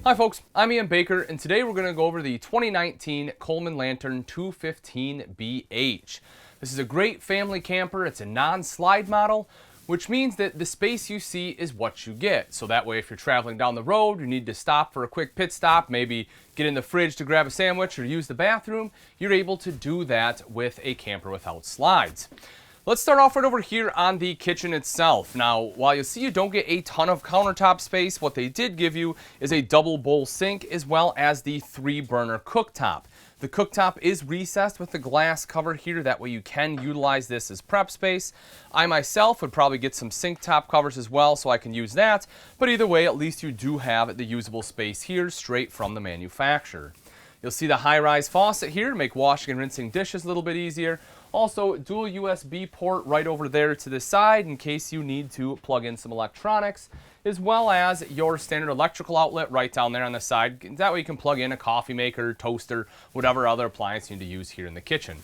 Hi folks, I'm Ian Baker, and today we're going to go over the 2019 Coleman Lantern 215BH. This is a great family camper. It's a non-slide model, which means that the space you see is what you get. So that way if you're traveling down the road, you need to stop for a quick pit stop, maybe get in the fridge to grab a sandwich or use the bathroom, you're able to do that with a camper without slides. Let's start off right over here on the kitchen itself. Now, while you see you don't get a ton of countertop space, what they did give you is a double bowl sink as well as the 3-burner cooktop. The cooktop is recessed with the glass cover here, that way you can utilize this as prep space. I myself would probably get some sink top covers as well so I can use that, but either way, at least you do have the usable space here straight from the manufacturer. You'll see the high-rise faucet here to make washing and rinsing dishes a little bit easier. Also, dual USB port right over there to the side in case you need to plug in some electronics, as well as your standard electrical outlet right down there on the side. That way you can plug in a coffee maker, toaster, whatever other appliance you need to use here in the kitchen.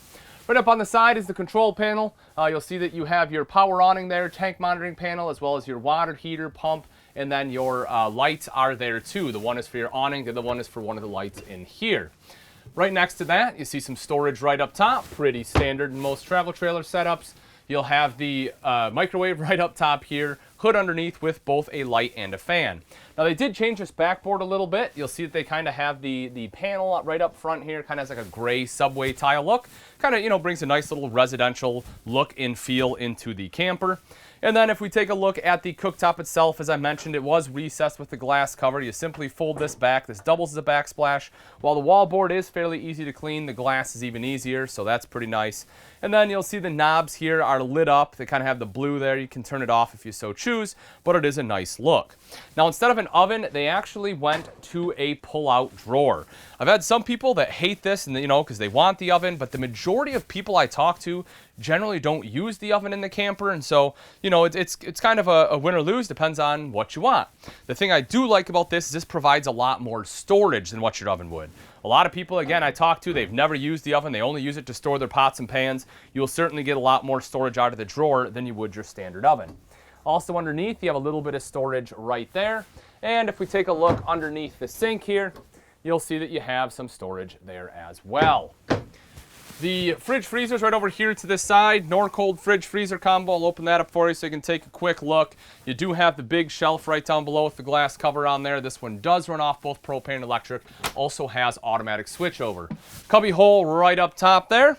Right up on the side is the control panel. You'll see that you have your power awning there, tank monitoring panel, as well as your water heater, pump, and then your lights are there too. The one is for your awning, the other one is for one of the lights in here. Right next to that, you see some storage right up top, pretty standard in most travel trailer setups. You'll have the microwave right up top here, hood underneath with both a light and a fan. Now they did change this backboard a little bit. You'll see that they kind of have the panel right up front here, kind of has like a gray subway tile look. Kind of, brings a nice little residential look and feel into the camper. And then if we take a look at the cooktop itself, as I mentioned, it was recessed with the glass cover. You simply fold this back. This doubles as a backsplash. While the wallboard is fairly easy to clean, the glass is even easier, so that's pretty nice. And then you'll see the knobs here are lit up. They kind of have the blue there. You can turn it off if you so choose, but it is a nice look. Now, instead of an oven, they actually went to a pull-out drawer. I've had some people that hate this, and because they want the oven, but the majority of people I talk to generally don't use the oven in the camper, and so it's kind of a win or lose, depends on what you want. The thing I do like about this is this provides a lot more storage than what your oven would. A lot of people, again, I talk to, they've never used the oven, they only use it to store their pots and pans. You'll certainly get a lot more storage out of the drawer than you would your standard oven. Also underneath, you have a little bit of storage right there, and if we take a look underneath the sink here, you'll see that you have some storage there as well. The fridge freezer's right over here to this side. Nor-Cold fridge freezer combo. I'll open that up for you so you can take a quick look. You do have the big shelf right down below with the glass cover on there. This one does run off both propane and electric. Also has automatic switchover. Cubby hole right up top there.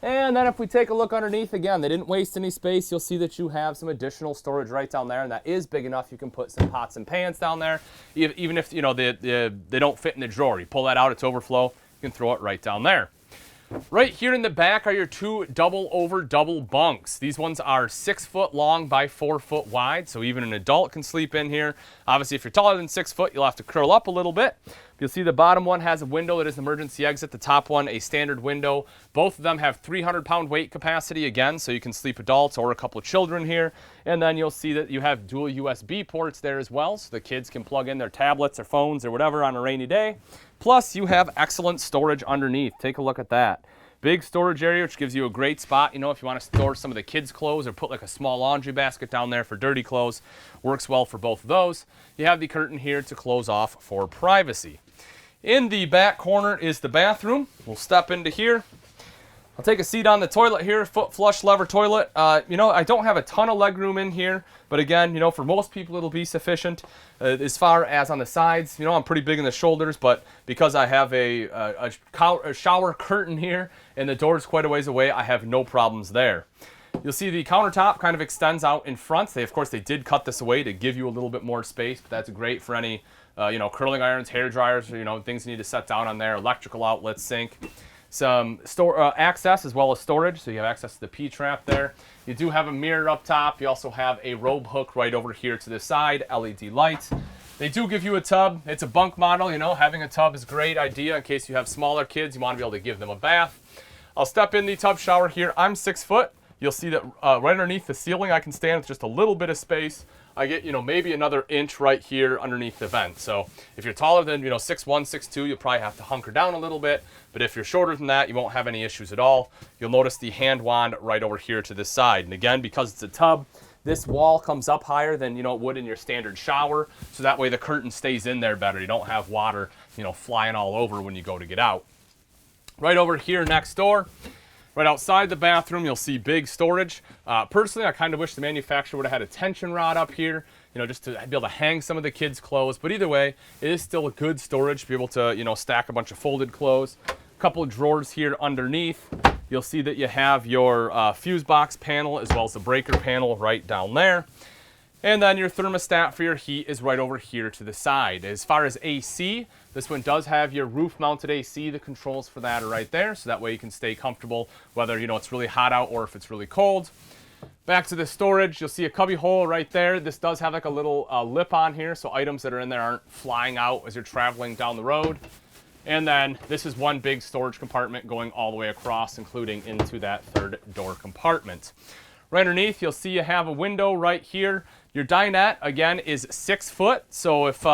And then if we take a look underneath, again, they didn't waste any space. You'll see that you have some additional storage right down there, and that is big enough. You can put some pots and pans down there. Even if they don't fit in the drawer. You pull that out, it's overflow. You can throw it right down there. Right here in the back are your 2 double bunks. These ones are 6 foot long by 4 foot wide, so even an adult can sleep in here. Obviously, if you're taller than 6 foot, you'll have to curl up a little bit. You'll see the bottom one has a window that is an emergency exit. The top one, a standard window. Both of them have 300-pound weight capacity, again, so you can sleep adults or a couple of children here. And then you'll see that you have dual USB ports there as well, so the kids can plug in their tablets or phones or whatever on a rainy day. Plus, you have excellent storage underneath. Take a look at that. Big storage area, which gives you a great spot, if you want to store some of the kids' clothes or put like a small laundry basket down there for dirty clothes. Works well for both of those. You have the curtain here to close off for privacy. In the back corner is the bathroom. We'll step into here. I'll take a seat on the toilet here, foot flush lever toilet. I don't have a ton of leg room in here, but again, for most people it'll be sufficient. As far as on the sides, I'm pretty big in the shoulders, but because I have a shower curtain here and the door's quite a ways away, I have no problems there. You'll see the countertop kind of extends out in front. Of course, they did cut this away to give you a little bit more space, but that's great for any, curling irons, hair dryers, things you need to set down on there, electrical outlets, sink. Some access as well as storage, so you have access to the P-trap there. You do have a mirror up top. You also have a robe hook right over here to the side, LED lights. They do give you a tub. It's a bunk model, having a tub is a great idea in case you have smaller kids. You want to be able to give them a bath. I'll step in the tub shower here. I'm 6 foot. You'll see that right underneath the ceiling I can stand with just a little bit of space. I get, maybe another inch right here underneath the vent. So if you're taller than, 6'1", 6'2", you'll probably have to hunker down a little bit. But if you're shorter than that, you won't have any issues at all. You'll notice the hand wand right over here to this side. And again, because it's a tub, This wall comes up higher than, it would in your standard shower, so that way the curtain stays in there better. You don't have water, flying all over when you go to get out. Right over here next door, right outside the bathroom, you'll see big storage. Personally, I kind of wish the manufacturer would have had a tension rod up here, just to be able to hang some of the kids' clothes. But either way, it is still a good storage to be able to, stack a bunch of folded clothes. A couple of drawers here underneath. You'll see that you have your fuse box panel as well as the breaker panel right down there. And then your thermostat for your heat is right over here to the side. As far as AC, this one does have your roof-mounted AC. The controls for that are right there, so that way you can stay comfortable whether, it's really hot out or if it's really cold. Back to the storage, you'll see a cubby hole right there. This does have like a little lip on here, so items that are in there aren't flying out as you're traveling down the road. And then this is one big storage compartment going all the way across, including into that third door compartment. Right underneath, you'll see you have a window right here. Your dinette, again, is 6 foot. So if,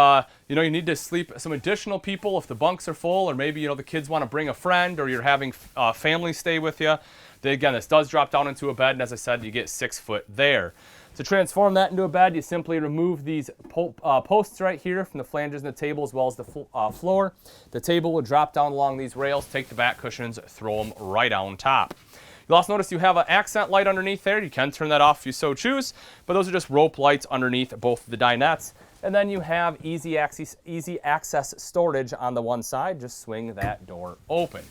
you need to sleep some additional people, if the bunks are full, or maybe, the kids want to bring a friend, or you're having family stay with you, then again, this does drop down into a bed. And as I said, you get 6 foot there. To transform that into a bed, you simply remove these posts right here from the flanges and the table, as well as the floor. The table will drop down along these rails, take the back cushions, throw them right on top. You'll also notice you have an accent light underneath there. You can turn that off if you so choose, but those are just rope lights underneath both of the dinettes. And then you have easy access storage on the one side. Just swing that door open.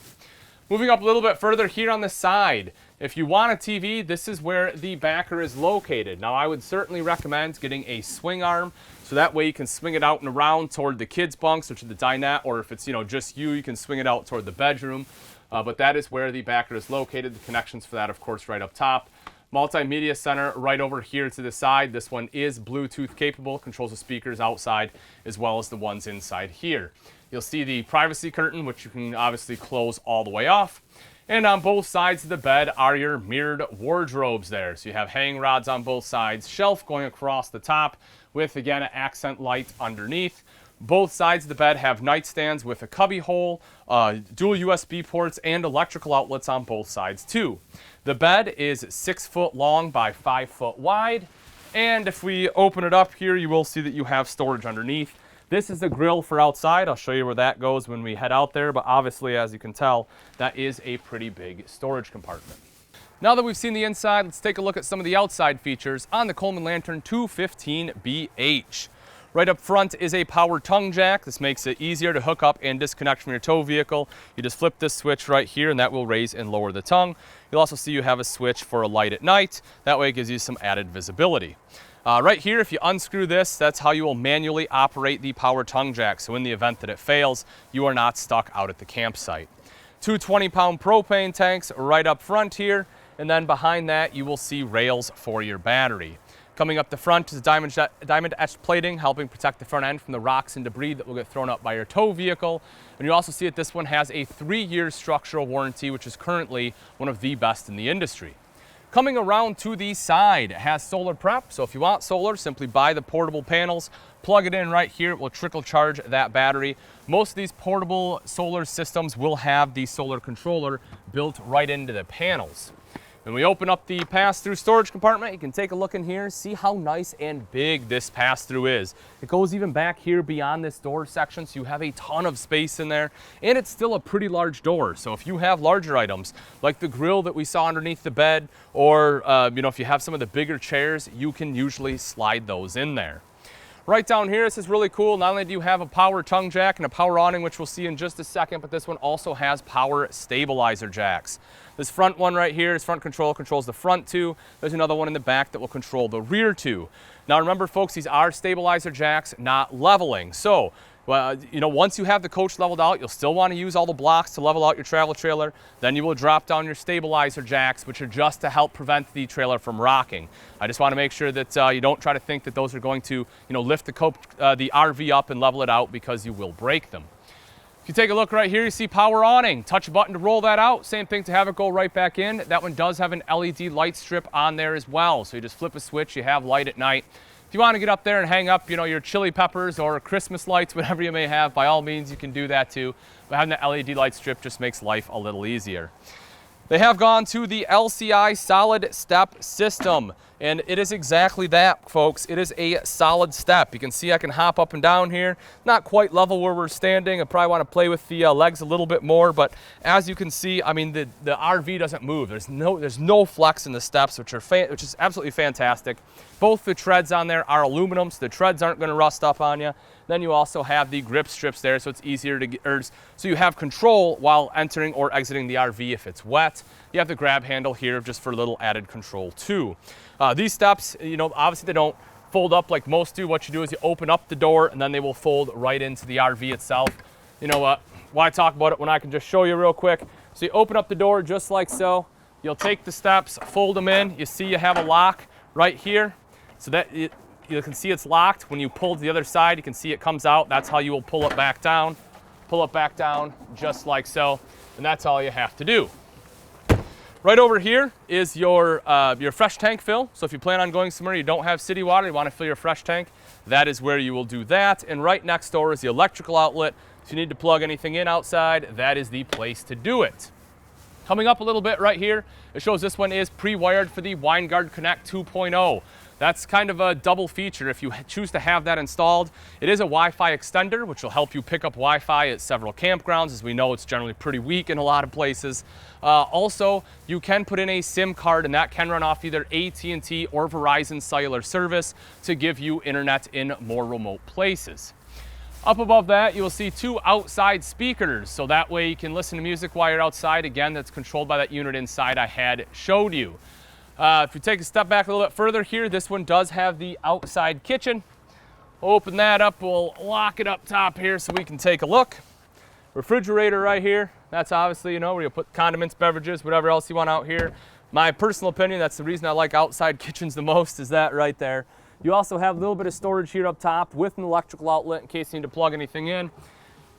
Moving up a little bit further here on the side, if you want a TV, this is where the backer is located. Now, I would certainly recommend getting a swing arm, so that way you can swing it out and around toward the kids' bunks or to the dinette, or if it's just you can swing it out toward the bedroom. But that is where the backer is located. The connections for that, of course, right up top. Multimedia center right over here to the side. This one is Bluetooth capable, controls the speakers outside as well as the ones inside here. You'll see the privacy curtain, which you can obviously close all the way off. And on both sides of the bed are your mirrored wardrobes there. So you have hang rods on both sides, shelf going across the top with, again, an accent light underneath. Both sides of the bed have nightstands with a cubby hole, dual USB ports, and electrical outlets on both sides too. The bed is 6 foot long by 5 foot wide. And if we open it up here, you will see that you have storage underneath. This is the grill for outside. I'll show you where that goes when we head out there, but obviously, as you can tell, that is a pretty big storage compartment. Now that we've seen the inside, let's take a look at some of the outside features on the Coleman Lantern 215BH. Right up front is a power tongue jack. This makes it easier to hook up and disconnect from your tow vehicle. You just flip this switch right here and that will raise and lower the tongue. You'll also see you have a switch for a light at night. That way it gives you some added visibility. Right here, if you unscrew this, that's how you will manually operate the power tongue jack. So in the event that it fails, you are not stuck out at the campsite. Two 20-pound propane tanks right up front here. And then behind that, you will see rails for your battery. Coming up the front is diamond etched plating, helping protect the front end from the rocks and debris that will get thrown up by your tow vehicle. And you also see that this one has a 3-year structural warranty, which is currently one of the best in the industry. Coming around to the side, it has solar prep. So if you want solar, simply buy the portable panels, plug it in right here. It will trickle charge that battery. Most of these portable solar systems will have the solar controller built right into the panels. When we open up the pass-through storage compartment, you can take a look in here, see how nice and big this pass-through is. It goes even back here beyond this door section, so you have a ton of space in there, and it's still a pretty large door. So if you have larger items, like the grill that we saw underneath the bed, or if you have some of the bigger chairs, you can usually slide those in there. Right down here, this is really cool. Not only do you have a power tongue jack and a power awning, which we'll see in just a second, but this one also has power stabilizer jacks. This front one right here, this front control controls the front two. There's another one in the back that will control the rear two. Now remember, folks, these are stabilizer jacks, not leveling. So, once you have the coach leveled out, you'll still want to use all the blocks to level out your travel trailer. Then you will drop down your stabilizer jacks, which are just to help prevent the trailer from rocking. I just want to make sure that you don't try to think that those are going to, lift the RV up and level it out, because you will break them. If you take a look right here, you see power awning. Touch a button to roll that out. Same thing to have it go right back in. That one does have an LED light strip on there as well. So you just flip a switch, you have light at night. If you want to get up there and hang up, your chili peppers or Christmas lights, whatever you may have, by all means, you can do that too. But having the LED light strip just makes life a little easier. They have gone to the LCI solid step system, and it is exactly that, folks. It is a solid step. You can see I can hop up and down here. Not quite level where we're standing. I probably want to play with the legs a little bit more, but as you can see, I mean, the RV doesn't move. There's no flex in the steps, which is absolutely fantastic. Both the treads on there are aluminum, so the treads aren't going to rust up on you. Then you also have the grip strips there, so it's easier to get, so you have control while entering or exiting the RV if it's wet. You have the grab handle here just for a little added control too. These steps, you know, obviously they don't fold up like most do. What you do is you open up the door and then they will fold right into the RV itself. You know what? Why talk about it when I can just show you real quick? So you open up the door just like so. You'll take the steps, fold them in. You see you have a lock right here. So that you can see it's locked. When you pull to the other side, you can see it comes out. That's how you will pull it back down. Pull it back down just like so. And that's all you have to do. Right over here is your fresh tank fill. So if you plan on going somewhere you don't have city water, you want to fill your fresh tank, that is where you will do that. And right next door is the electrical outlet. If you need to plug anything in outside, that is the place to do it. Coming up a little bit right here, it shows this one is pre-wired for the WineGuard Connect 2.0. That's kind of a double feature if you choose to have that installed. It is a Wi-Fi extender, which will help you pick up Wi-Fi at several campgrounds. As we know, it's generally pretty weak in a lot of places. Also, you can put in a SIM card, and that can run off either AT&T or Verizon cellular service to give you internet in more remote places. Up above that, you'll see two outside speakers, so that way you can listen to music while you're outside. Again, that's controlled by that unit inside I had showed you. If you take a step back a little bit further here, this one does have the outside kitchen. Open that up, we'll lock it up top here so we can take a look. Refrigerator right here. That's obviously, you know, where you put condiments, beverages, whatever else you want out here. My personal opinion, that's the reason I like outside kitchens the most, is that right there. You also have a little bit of storage here up top with an electrical outlet in case you need to plug anything in.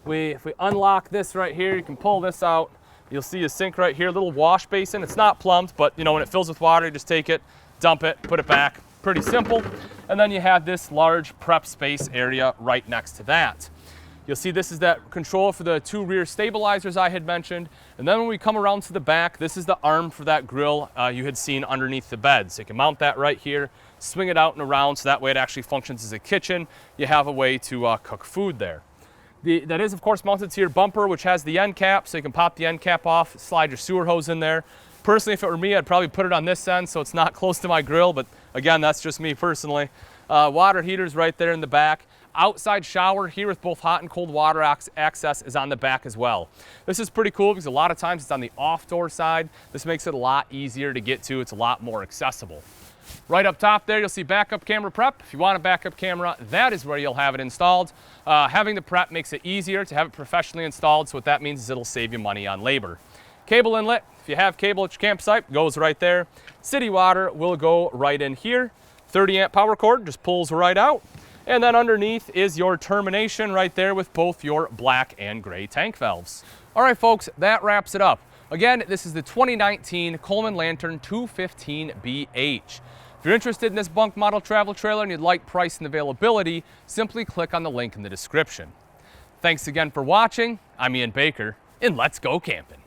If we unlock this right here, you can pull this out. You'll see a sink right here, a little wash basin. It's not plumbed, but you know, when it fills with water, you just take it, dump it, put it back. Pretty simple. And then you have this large prep space area right next to that. You'll see this is that control for the two rear stabilizers I had mentioned. And then when we come around to the back, this is the arm for that grill you had seen underneath the bed. So you can mount that right here, swing it out and around, so that way it actually functions as a kitchen. You have a way to cook food there. That is, of course, mounted to your bumper, which has the end cap, so you can pop the end cap off, slide your sewer hose in there. Personally, if it were me, I'd probably put it on this end so it's not close to my grill, but again, that's just me personally. Water heaters right there in the back. Outside shower here with both hot and cold water access is on the back as well. This is pretty cool because a lot of times it's on the off-door side. This makes it a lot easier to get to. It's a lot more accessible. Right up top there, you'll see backup camera prep. If you want a backup camera, that is where you'll have it installed. Having the prep makes it easier to have it professionally installed, so what that means is it'll save you money on labor. Cable inlet, if you have cable at your campsite, goes right there. City water will go right in here. 30 amp power cord just pulls right out. And then underneath is your termination right there with both your black and gray tank valves. All right, folks, that wraps it up. Again, this is the 2019 Coleman Lantern 215BH. If you're interested in this bunk model travel trailer and you'd like price and availability, simply click on the link in the description. Thanks again for watching. I'm Ian Baker, and let's go camping.